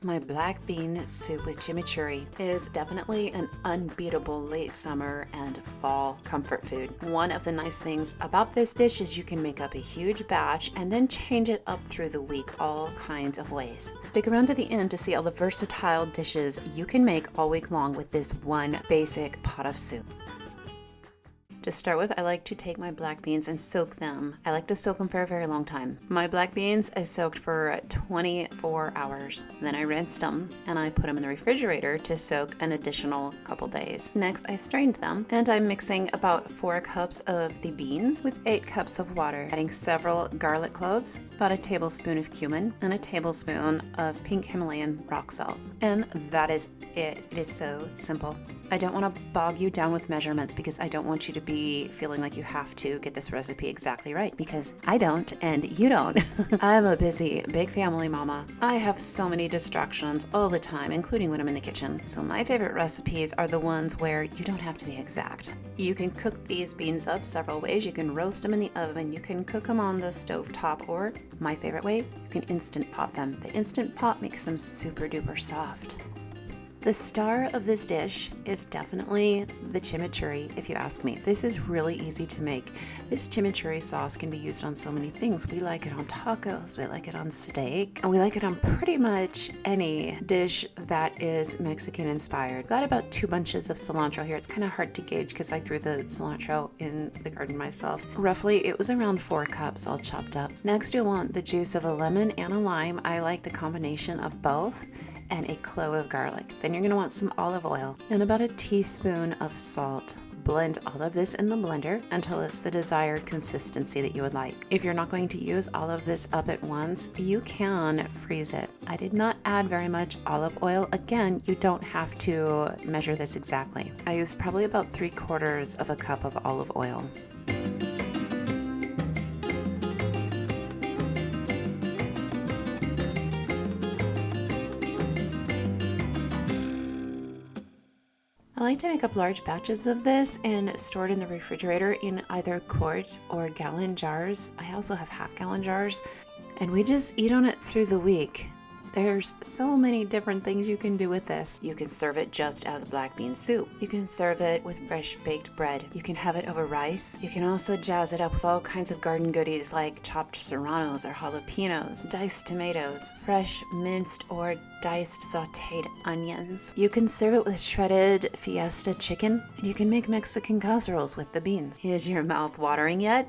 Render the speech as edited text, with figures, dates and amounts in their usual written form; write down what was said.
My black bean soup with chimichurri is definitely an unbeatable late summer and fall comfort food. One of the nice things about this dish is you can make up a huge batch and then change it up through the week all kinds of ways. Stick around to the end to see all the versatile dishes you can make all week long with this one basic pot of soup. To start with, I like to take my black beans and soak them. I like to soak them for a very long time. My black beans I soaked for 24 hours. Then I rinsed them and I put them in the refrigerator to soak an additional couple days. Next, I strained them and I'm mixing about 4 cups of the beans with 8 cups of water, adding several garlic cloves, about a tablespoon of cumin, and a tablespoon of pink Himalayan rock salt. And that is it. It is so simple. I don't want to bog you down with measurements because I don't want you to be feeling like you have to get this recipe exactly right, because I don't and you don't. I'm a busy, big family mama. I have so many distractions all the time, including when I'm in the kitchen. So my favorite recipes are the ones where you don't have to be exact. You can cook these beans up several ways. You can roast them in the oven. You can cook them on the stove top, or my favorite way, you can Instant Pot them. The Instant Pot makes them super duper soft. The star of this dish is definitely the chimichurri, if you ask me. This is really easy to make. This chimichurri sauce can be used on so many things. We like it on tacos, we like it on steak, and we like it on pretty much any dish that is Mexican inspired. Got about 2 bunches of cilantro here. It's kind of hard to gauge because I grew the cilantro in the garden myself. Roughly, it was around 4 cups all chopped up. Next, you'll want the juice of a lemon and a lime. I like the combination of both, and a clove of garlic. Then you're gonna want some olive oil and about a teaspoon of salt. Blend all of this in the blender until it's the desired consistency that you would like. If you're not going to use all of this up at once, you can freeze it. I did not add very much olive oil. Again, you don't have to measure this exactly. I used probably about 3/4 of a cup of olive oil. I like to make up large batches of this and store it in the refrigerator in either quart or gallon jars. I also have half-gallon jars, and we just eat on it through the week. There's so many different things you can do with this. You can serve it just as black bean soup. You can serve it with fresh baked bread. You can have it over rice. You can also jazz it up with all kinds of garden goodies like chopped serranos or jalapenos, diced tomatoes, fresh minced or diced sauteed onions. You can serve it with shredded fiesta chicken, and you can make Mexican casseroles with the beans. Is your mouth watering yet?